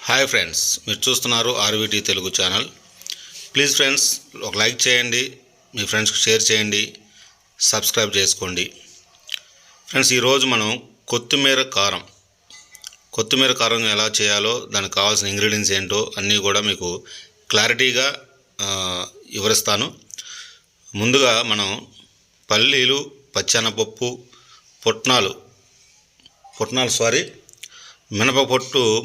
Hi friends, మీరు చూస్తున్నారు ఆర్వీటీ Telugu channel. Please friends, ఒక లైక్ చేయండి, మీ ఫ్రెండ్స్కి షేర్ చేయండి, సబ్స్క్రైబ్ చేసుకోండి. ఫ్రెండ్స్, ఈరోజు మనం కొత్తిమీర కారం ఎలా చేయాలో, దానికి కావాల్సిన ఇంగ్రీడియంట్స్ ఏంటో అన్నీ కూడా మీకు క్లారిటీగా వివరిస్తాను. ముందుగా మనం పల్లీలు, పచ్చెనపప్పు,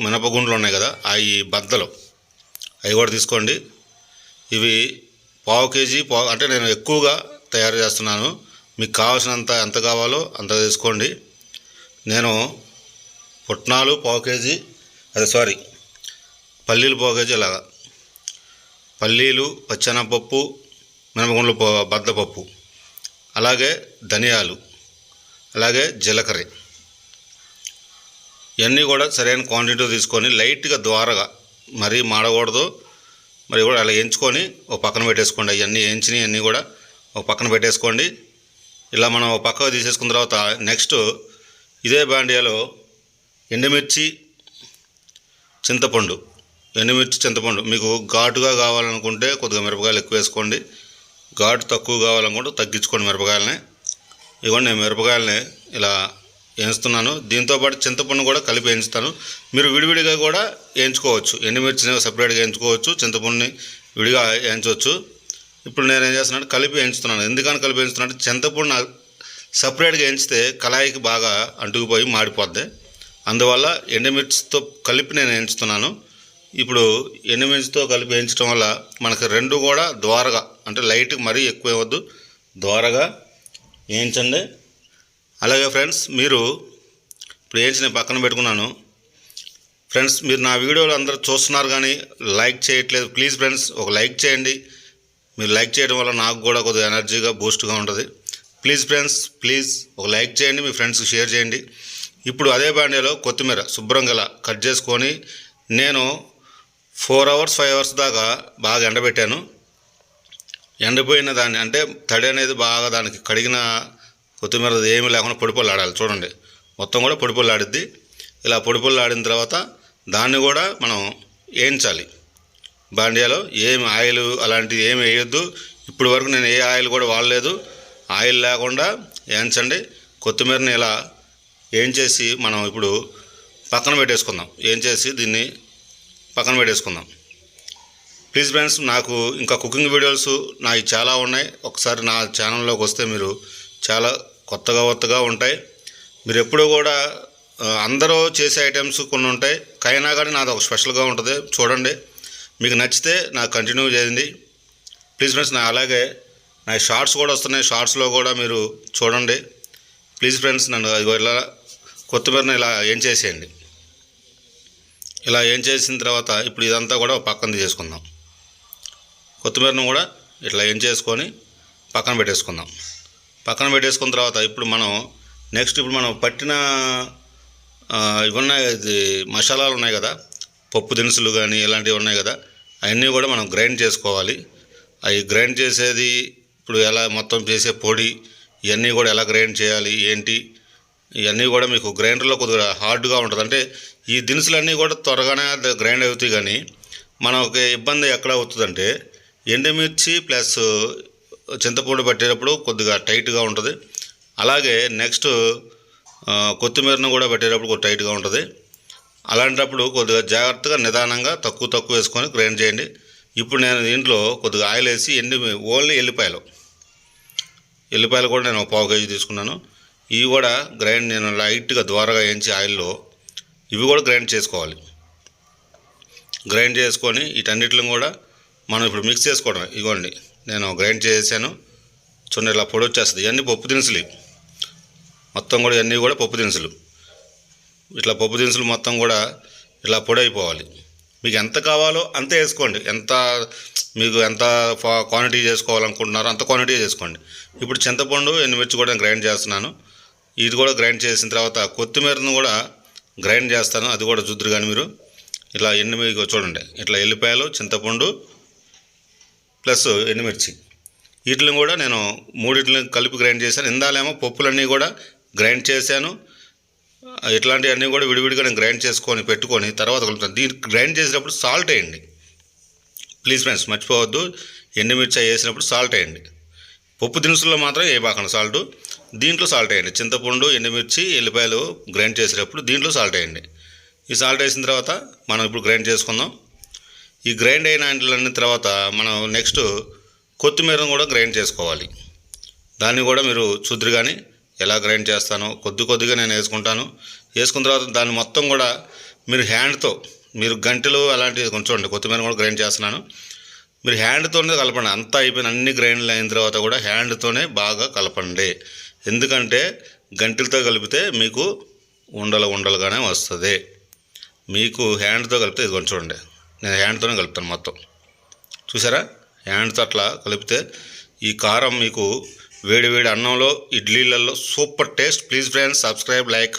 మినపగుండ్లు ఉన్నాయి కదా, అవి బద్దలు అవి కూడా తీసుకోండి. ఇవి పావు కేజీ అంటే నేను ఎక్కువగా తయారు చేస్తున్నాను. మీకు కావాల్సినంత ఎంత కావాలో అంత తీసుకోండి. నేను పుట్నాలు పావు కేజీ, పల్లీలు పావు కేజీ, అలాగా పల్లీలు, పచ్చెనపప్పు, మినపగుండ్లు బద్దపప్పు, అలాగే ధనియాలు, అలాగే జీలకర్ర, ఇవన్నీ కూడా సరైన క్వాంటిటీలో తీసుకొని లైట్గా ద్వారగా, మరీ మాడకూడదు, మరి కూడా అలా వేయించుకొని ఒక పక్కన పెట్టేసుకోండి. అవన్నీ వేయించినవి అన్నీ కూడా ఒక పక్కన పెట్టేసుకోండి. ఇలా మనం ఒక పక్కకు తీసేసుకున్న తర్వాత నెక్స్ట్ ఇదే బాండియాలో ఎండుమిర్చి, చింతపండు మీకు ఘాటుగా కావాలనుకుంటే కొద్దిగా మిరపకాయలు ఎక్కువ వేసుకోండి, ఘాటు తక్కువ కావాలనుకుంటే తగ్గించుకోండి మిరపకాయలని. ఇదిగోండి, నేను మిరపకాయలని ఇలా వేయించుతున్నాను. దీంతోపాటు చింతపండు కూడా కలిపి వేయించుతాను. మీరు విడివిడిగా కూడా వేయించుకోవచ్చు, ఎండుమిర్చిని సపరేట్గా వేయించుకోవచ్చు, చింతపండుని విడిగా వేయించవచ్చు. ఇప్పుడు నేను ఏం చేస్తున్నాను, కలిపి వేయించుతున్నాను. ఎందుకని కలిపి వేయించుతున్నాను అంటే చింతపండు సపరేట్గా వేయించితే కళాయికి బాగా అంటుకుపోయి మాడిపోద్ది. అందువల్ల ఎండుమిర్చితో కలిపి నేను వేయించుతున్నాను. ఇప్పుడు ఎండుమిర్చితో కలిపి వేయించడం వల్ల మనకు రెండు కూడా ద్వారగా, అంటే లైట్గా మరీ ఎక్కువ ఇవ్వద్దు, ద్వారగా వేయించండి. అలాగే ఫ్రెండ్స్, మీరు ఇప్పుడు వేయించి నేను పక్కన పెట్టుకున్నాను. ఫ్రెండ్స్, మీరు నా వీడియోలు అందరూ చూస్తున్నారు కానీ లైక్ చేయట్లేదు. ప్లీజ్ ఫ్రెండ్స్, ఒక లైక్ చేయండి. మీరు లైక్ చేయడం వల్ల నాకు కూడా కొద్దిగా ఎనర్జీగా బూస్ట్గా ఉంటుంది. ప్లీజ్ ఫ్రెండ్స్, ప్లీజ్ ఒక లైక్ చేయండి, మీ ఫ్రెండ్స్కి షేర్ చేయండి. ఇప్పుడు అదే బాండీలో కొత్తిమీర శుభ్రంగా కట్ చేసుకొని నేను 4 hours 5 hours దాకా బాగా ఎండబెట్టాను. ఎండిపోయిన దాన్ని, అంటే తడి అనేది బాగా దానికి కడిగిన కొత్తిమీర ఏమీ లేకుండా పొడిపొల్లాడాలి. చూడండి, మొత్తం కూడా పొడిపొల్లాడిద్ది. ఇలా పొడిపొల్లాడిన తర్వాత దాన్ని కూడా మనం వేయించాలి. బాండియాలో ఏమి ఆయిల్ అలాంటివి ఏమి వేయొద్దు. ఇప్పుడు వరకు నేను ఏ ఆయిల్ కూడా వాడలేదు. ఆయిల్ లేకుండా వేయించండి. కొత్తిమీరని ఇలా వేయించేసి మనం ఇప్పుడు పక్కన పెట్టేసుకుందాం. వేయించేసి దీన్ని పక్కన పెట్టేసుకుందాం. ప్లీజ్ ఫ్రెండ్స్, నాకు ఇంకా కుకింగ్ వీడియోస్ నాకు చాలా ఉన్నాయి. ఒకసారి నా ఛానల్లోకి వస్తే మీరు చాలా కొత్తగా ఉంటాయి. మీరు ఎప్పుడు కూడా అందరూ చేసే ఐటమ్స్ కొన్ని ఉంటాయి, కైనా కానీ నాది ఒక స్పెషల్గా ఉంటుంది. చూడండి, మీకు నచ్చితే నాకు కంటిన్యూ చేయండి. ప్లీజ్ ఫ్రెండ్స్, అలాగే నా షార్ట్స్ కూడా వస్తున్నాయి, షార్ట్స్లో కూడా మీరు చూడండి. ప్లీజ్ ఫ్రెండ్స్, నన్ను ఇలా కొత్తిమీరని ఇలా ఏం చేసేయండి. ఇలా ఏం చేసిన తర్వాత ఇప్పుడు ఇదంతా కూడా పక్కన తీసేసుకుందాం. కొత్తిమీరను కూడా ఇట్లా ఏం చేసుకొని పక్కన పెట్టేసుకుందాం. పక్కన పెట్టేసుకున్న తర్వాత ఇప్పుడు మనం నెక్స్ట్ మనం పట్టిన ఇవన్నీ మసాలాలు ఉన్నాయి కదా, పప్పు దినుసులు కానీ ఇలాంటివి ఉన్నాయి కదా, అవన్నీ కూడా మనం గ్రైండ్ చేసుకోవాలి. అవి గ్రైండ్ చేసేది ఇప్పుడు ఎలా మొత్తం చేసే పొడి ఇవన్నీ కూడా ఎలా గ్రైండ్ చేయాలి ఏంటి, ఇవన్నీ కూడా మీకు గ్రైండర్లో కొద్దిగా హార్డ్గా ఉంటుంది. అంటే ఈ దినుసులన్నీ కూడా త్వరగానే గ్రైండ్ అవుతాయి. కానీ మనకి ఇబ్బంది ఎక్కడ అవుతుందంటే ఎండుమిర్చి ప్లస్ చింతపండు పట్టేటప్పుడు కొద్దిగా టైట్గా ఉంటుంది. అలాగే నెక్స్ట్ కొత్తిమీరను కూడా పెట్టేటప్పుడు కొద్దిగా టైట్గా ఉంటుంది. అలాంటప్పుడు కొద్దిగా జాగ్రత్తగా నిదానంగా తక్కువ వేసుకొని గ్రైండ్ చేయండి. ఇప్పుడు నేను దీంట్లో కొద్దిగా ఆయిల్ వేసి ఓన్లీ ఎల్లిపాయలు కూడా నేను 1/4 kg తీసుకున్నాను. ఇవి కూడా నేను లైట్గా ద్వారగా వేయించి ఆయిల్లో ఇవి కూడా గ్రైండ్ చేసుకోవాలి. గ్రైండ్ చేసుకొని వీటన్నిటిని కూడా మనం ఇప్పుడు మిక్స్ చేసుకోవడం. ఇవ్వండి, నేను గ్రైండ్ చేసాను. చూడండి, ఇలా పొడి వచ్చేస్తుంది. ఇవన్నీ పప్పు దినుసులు, మొత్తం కూడా ఇవన్నీ కూడా పప్పు దినుసులు. ఇట్లా పప్పు దినుసులు మొత్తం కూడా ఇలా పొడి అయిపోవాలి. మీకు ఎంత కావాలో అంతే వేసుకోండి. మీకు ఎంత క్వాంటిటీ చేసుకోవాలనుకుంటున్నారో అంత క్వాంటిటీ చేసుకోండి. ఇప్పుడు చింతపండు, ఎండుమిర్చి కూడా గ్రైండ్ చేస్తున్నాను. ఇది కూడా గ్రైండ్ చేసిన తర్వాత కొత్తిమీరను కూడా గ్రైండ్ చేస్తాను. అది కూడా చూద్దరు. కానీ మీరు ఇలా ఎండుమిర్చి చూడండి, ఇట్లా ఎల్లిపాయలు, చింతపండు ప్లస్ ఎండుమిర్చి వీటిని కూడా నేను మూడింటిని కలిపి గ్రైండ్ చేశాను. ఇందాలేమో పప్పులన్నీ కూడా గ్రైండ్ చేశాను. ఇట్లాంటివన్నీ కూడా విడివిడిగా నేను గ్రైండ్ చేసుకొని పెట్టుకొని తర్వాత కలుపుతాను. దీన్ని గ్రైండ్ చేసేటప్పుడు సాల్ట్ వేయండి ప్లీజ్ ఫ్రెండ్స్, మర్చిపోవద్దు. ఎండుమిర్చి వేసినప్పుడు సాల్ట్ వేయండి. పప్పు దినుసుల్లో మాత్రం వేయబాకండి సాల్ట్, దీంట్లో సాల్ట్ వేయండి. చింతపండు, ఎండుమిర్చి, ఎల్లిపాయలు గ్రైండ్ చేసేటప్పుడు దీంట్లో సాల్ట్ వేయండి. ఈ సాల్ట్ వేసిన తర్వాత మనం ఇప్పుడు గ్రైండ్ చేసుకుందాం. ఈ గ్రైండ్ అయిన వాటిలన్నీ తర్వాత మనం నెక్స్ట్ కొత్తిమీరను కూడా గ్రైండ్ చేసుకోవాలి. దాన్ని కూడా మీరు చూద్దరు కానీ ఎలా గ్రైండ్ చేస్తానో కొద్దిగా నేను వేసుకుంటాను. వేసుకున్న తర్వాత దాన్ని మొత్తం కూడా మీరు హ్యాండ్తో, మీరు గంటెలు అలాంటివి కొంచెం కొత్తిమీర కూడా గ్రైండ్ చేస్తున్నాను. మీరు హ్యాండ్తోనే కలపండి. అంతా అయిపోయిన అన్ని గ్రైండ్లు అయిన తర్వాత కూడా హ్యాండ్తోనే బాగా కలపండి. ఎందుకంటే గంటెలతో కలిపితే మీకు ఉండలుగానే వస్తుంది. మీకు హ్యాండ్తో కలిపితే ఇది కొంచెం నేను హ్యాండ్తోనే కలుపుతాను మొత్తం. చూసారా, హ్యాండ్తో అట్లా కలిపితే ఈ కారం మీకు వేడి వేడి అన్నంలో, ఇడ్లీలలో super taste. Please friends, subscribe, like.